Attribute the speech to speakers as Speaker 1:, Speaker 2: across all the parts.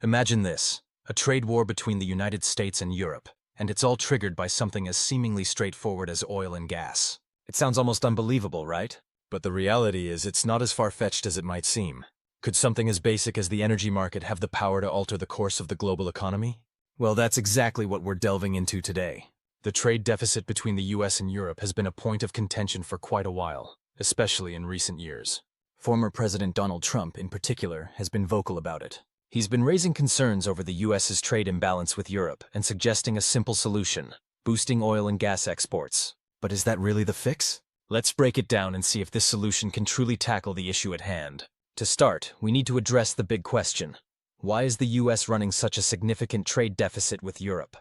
Speaker 1: Imagine this, a trade war between the United States and Europe, and it's all triggered by something as seemingly straightforward as oil and gas. It sounds almost unbelievable, right? But the reality is it's not as far-fetched as it might seem. Could something as basic as the energy market have the power to alter the course of the global economy? Well, that's exactly what we're delving into today. The trade deficit between the US and Europe has been a point of contention for quite a while, especially in recent years. Former President Donald Trump, in particular, has been vocal about it. He's been raising concerns over the US's trade imbalance with Europe and suggesting a simple solution: boosting oil and gas exports. But is that really the fix? Let's break it down and see if this solution can truly tackle the issue at hand. To start, we need to address the big question. Why is the US running such a significant trade deficit with Europe?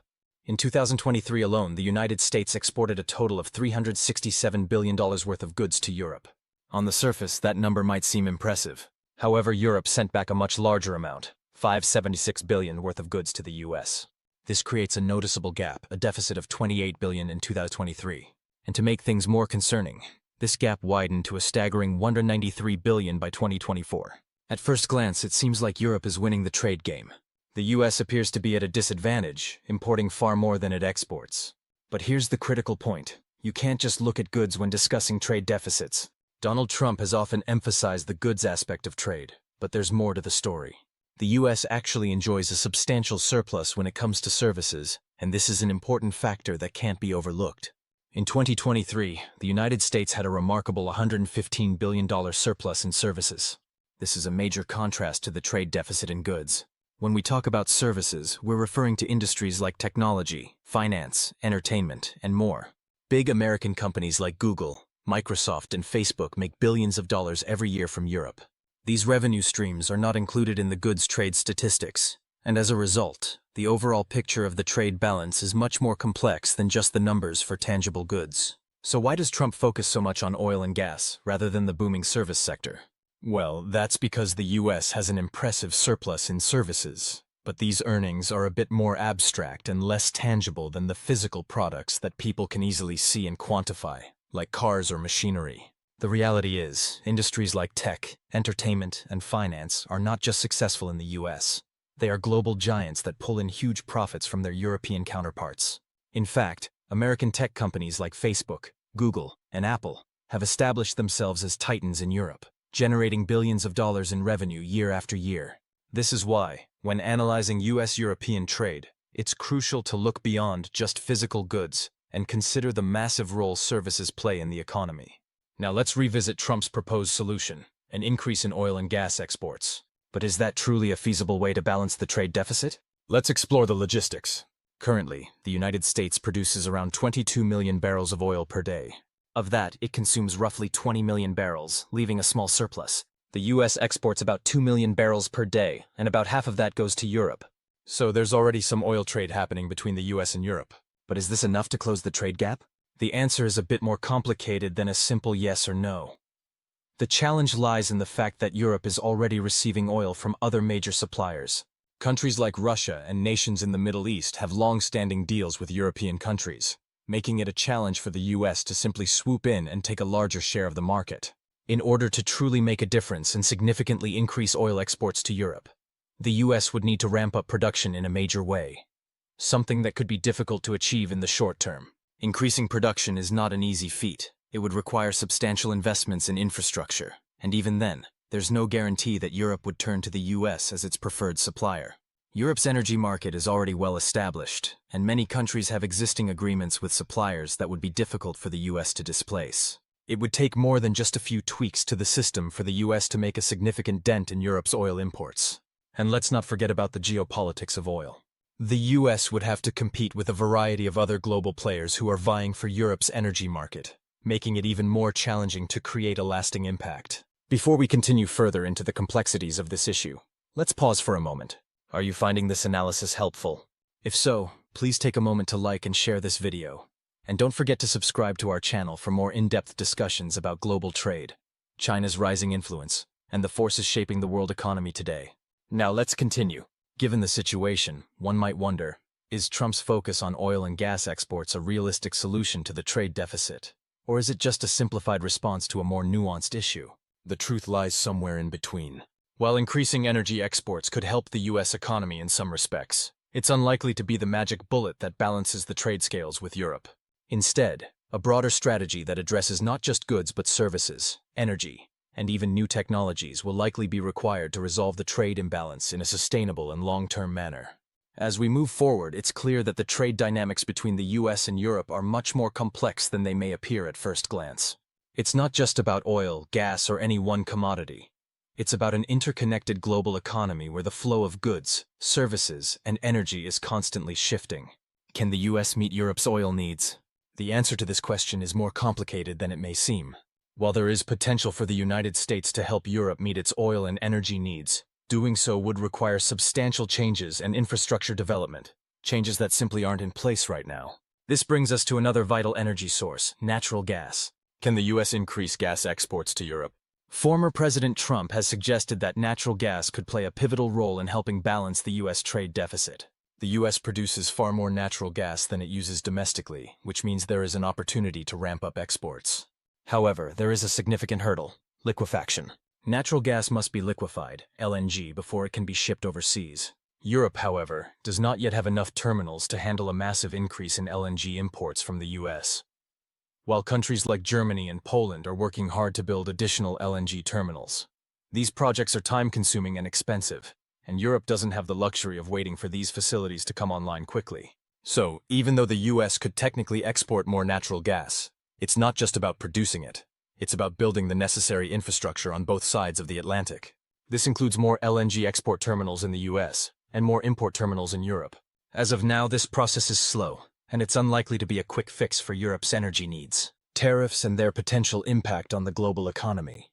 Speaker 1: In 2023 alone, the United States exported a total of $367 billion worth of goods to Europe. On the surface, that number might seem impressive. However, Europe sent back a much larger amount, $576 billion worth of goods to the US. This creates a noticeable gap, a deficit of $28 billion in 2023. And to make things more concerning, this gap widened to a staggering $193 billion by 2024. At first glance, it seems like Europe is winning the trade game. The US appears to be at a disadvantage, importing far more than it exports. But here's the critical point. You can't just look at goods when discussing trade deficits. Donald Trump has often emphasized the goods aspect of trade, but there's more to the story. The US actually enjoys a substantial surplus when it comes to services, and this is an important factor that can't be overlooked. In 2023, the United States had a remarkable $115 billion surplus in services. This is a major contrast to the trade deficit in goods. When we talk about services, we're referring to industries like technology, finance, entertainment, and more. Big American companies like Google, Microsoft, and Facebook make billions of dollars every year from Europe. These revenue streams are not included in the goods trade statistics, and as a result, the overall picture of the trade balance is much more complex than just the numbers for tangible goods. So why does Trump focus so much on oil and gas rather than the booming service sector? Well, that's because the US has an impressive surplus in services, but these earnings are a bit more abstract and less tangible than the physical products that people can easily see and quantify, like cars or machinery. The reality is, industries like tech, entertainment, and finance are not just successful in the US. They are global giants that pull in huge profits from their European counterparts. In fact, American tech companies like Facebook, Google, and Apple have established themselves as titans in Europe, generating billions of dollars in revenue year after year. This is why, when analyzing US-European trade, it's crucial to look beyond just physical goods and consider the massive role services play in the economy. Now let's revisit Trump's proposed solution, an increase in oil and gas exports. But is that truly a feasible way to balance the trade deficit? Let's explore the logistics. Currently, the United States produces around 22 million barrels of oil per day. Of that, it consumes roughly 20 million barrels, leaving a small surplus. The US exports about 2 million barrels per day, and about half of that goes to Europe. So there's already some oil trade happening between the US and Europe. But is this enough to close the trade gap? The answer is a bit more complicated than a simple yes or no. The challenge lies in the fact that Europe is already receiving oil from other major suppliers. Countries like Russia and nations in the Middle East have long-standing deals with European countries, making it a challenge for the US to simply swoop in and take a larger share of the market. In order to truly make a difference and significantly increase oil exports to Europe, the US would need to ramp up production in a major way, something that could be difficult to achieve in the short term. Increasing production is not an easy feat. It would require substantial investments in infrastructure, and even then, there's no guarantee that Europe would turn to the US as its preferred supplier. Europe's energy market is already well established, and many countries have existing agreements with suppliers that would be difficult for the US to displace. It would take more than just a few tweaks to the system for the US to make a significant dent in Europe's oil imports. And let's not forget about the geopolitics of oil. The US would have to compete with a variety of other global players who are vying for Europe's energy market, making it even more challenging to create a lasting impact. Before we continue further into the complexities of this issue, let's pause for a moment. Are you finding this analysis helpful? If so, please take a moment to like and share this video. And don't forget to subscribe to our channel for more in-depth discussions about global trade, China's rising influence, and the forces shaping the world economy today. Now let's continue. Given the situation, one might wonder, is Trump's focus on oil and gas exports a realistic solution to the trade deficit? Or is it just a simplified response to a more nuanced issue? The truth lies somewhere in between. While increasing energy exports could help the U.S. economy in some respects, it's unlikely to be the magic bullet that balances the trade scales with Europe. Instead, a broader strategy that addresses not just goods but services, energy, and even new technologies will likely be required to resolve the trade imbalance in a sustainable and long-term manner. As we move forward, it's clear that the trade dynamics between the U.S. and Europe are much more complex than they may appear at first glance. It's not just about oil, gas, or any one commodity. It's about an interconnected global economy where the flow of goods, services, and energy is constantly shifting. Can the U.S. meet Europe's oil needs? The answer to this question is more complicated than it may seem. While there is potential for the United States to help Europe meet its oil and energy needs, doing so would require substantial changes and infrastructure development, changes that simply aren't in place right now. This brings us to another vital energy source, natural gas. Can the U.S. increase gas exports to Europe? Former President Trump has suggested that natural gas could play a pivotal role in helping balance the U.S. trade deficit. The U.S. produces far more natural gas than it uses domestically, which means there is an opportunity to ramp up exports. However, there is a significant hurdle: liquefaction. Natural gas must be liquefied, LNG, before it can be shipped overseas. Europe, however, does not yet have enough terminals to handle a massive increase in LNG imports from the U.S. While countries like Germany and Poland are working hard to build additional LNG terminals, these projects are time-consuming and expensive, and Europe doesn't have the luxury of waiting for these facilities to come online quickly. So, even though the U.S. could technically export more natural gas, it's not just about producing it. It's about building the necessary infrastructure on both sides of the Atlantic. This includes more LNG export terminals in the U.S. and more import terminals in Europe. As of now, this process is slow, and it's unlikely to be a quick fix for Europe's energy needs. Tariffs and their potential impact on the global economy.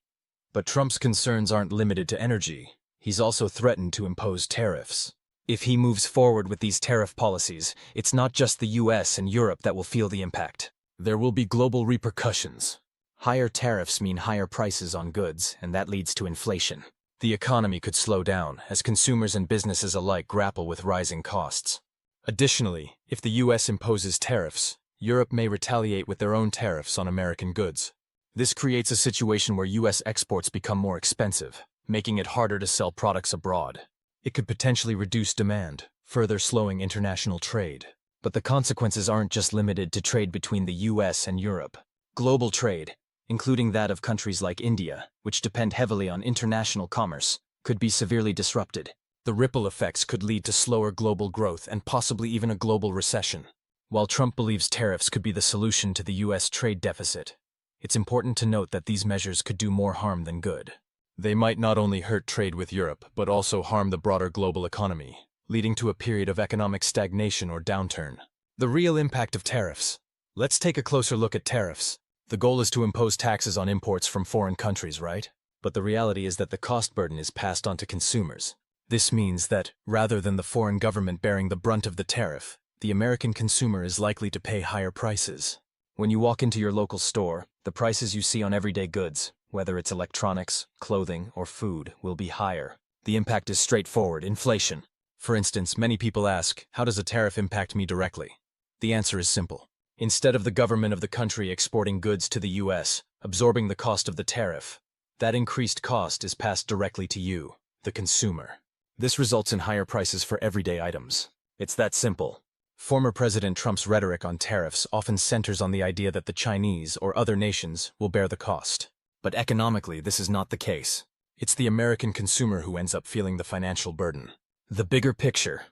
Speaker 1: But Trump's concerns aren't limited to energy. He's also threatened to impose tariffs. If he moves forward with these tariff policies, it's not just the U.S. and Europe that will feel the impact. There will be global repercussions. Higher tariffs mean higher prices on goods, and that leads to inflation. The economy could slow down as consumers and businesses alike grapple with rising costs. Additionally, if the U.S. imposes tariffs, Europe may retaliate with their own tariffs on American goods. This creates a situation where U.S. exports become more expensive, making it harder to sell products abroad. It could potentially reduce demand, further slowing international trade. But the consequences aren't just limited to trade between the U.S. and Europe. Global trade, including that of countries like India, which depend heavily on international commerce, could be severely disrupted. The ripple effects could lead to slower global growth and possibly even a global recession. While Trump believes tariffs could be the solution to the U.S. trade deficit, it's important to note that these measures could do more harm than good. They might not only hurt trade with Europe, but also harm the broader global economy, leading to a period of economic stagnation or downturn. The real impact of tariffs. Let's take a closer look at tariffs. The goal is to impose taxes on imports from foreign countries, right? But the reality is that the cost burden is passed on to consumers. This means that, rather than the foreign government bearing the brunt of the tariff, the American consumer is likely to pay higher prices. When you walk into your local store, the prices you see on everyday goods, whether it's electronics, clothing, or food, will be higher. The impact is straightforward: inflation. For instance, many people ask, how does a tariff impact me directly? The answer is simple. Instead of the government of the country exporting goods to the U.S., absorbing the cost of the tariff, that increased cost is passed directly to you, the consumer. This results in higher prices for everyday items. It's that simple. Former President Trump's rhetoric on tariffs often centers on the idea that the Chinese or other nations will bear the cost. But economically, this is not the case. It's the American consumer who ends up feeling the financial burden. The bigger picture: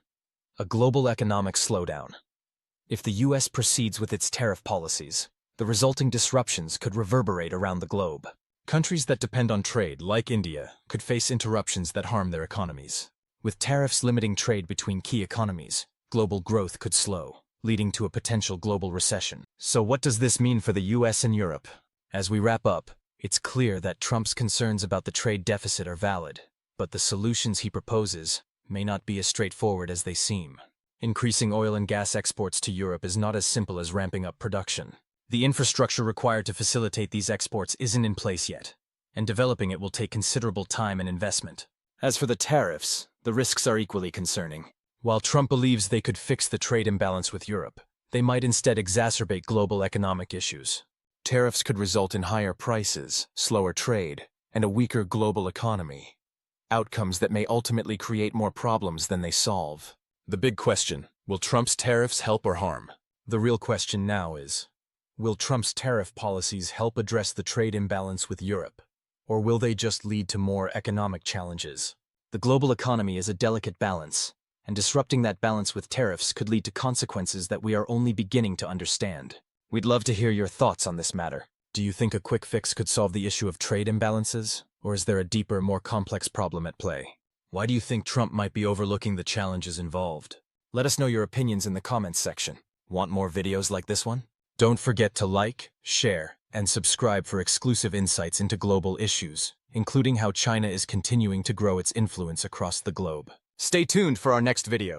Speaker 1: a global economic slowdown. If the U.S. proceeds with its tariff policies, the resulting disruptions could reverberate around the globe. Countries that depend on trade, like India, could face interruptions that harm their economies. With tariffs limiting trade between key economies, global growth could slow, leading to a potential global recession. So what does this mean for the U.S. and Europe? As we wrap up, it's clear that Trump's concerns about the trade deficit are valid, but the solutions he proposes may not be as straightforward as they seem. Increasing oil and gas exports to Europe is not as simple as ramping up production. The infrastructure required to facilitate these exports isn't in place yet, and developing it will take considerable time and investment. As for the tariffs, the risks are equally concerning. While Trump believes they could fix the trade imbalance with Europe, they might instead exacerbate global economic issues. Tariffs could result in higher prices, slower trade, and a weaker global economy. outcomes that may ultimately create more problems than they solve. The big question, will Trump's tariffs help or harm? The real question now is, will Trump's tariff policies help address the trade imbalance with Europe? Or will they just lead to more economic challenges? The global economy is a delicate balance, and disrupting that balance with tariffs could lead to consequences that we are only beginning to understand. We'd love to hear your thoughts on this matter. Do you think a quick fix could solve the issue of trade imbalances? Or is there a deeper, more complex problem at play? Why do you think Trump might be overlooking the challenges involved? Let us know your opinions in the comments section. Want more videos like this one? Don't forget to like, share, and subscribe for exclusive insights into global issues, including how China is continuing to grow its influence across the globe. Stay tuned for our next video.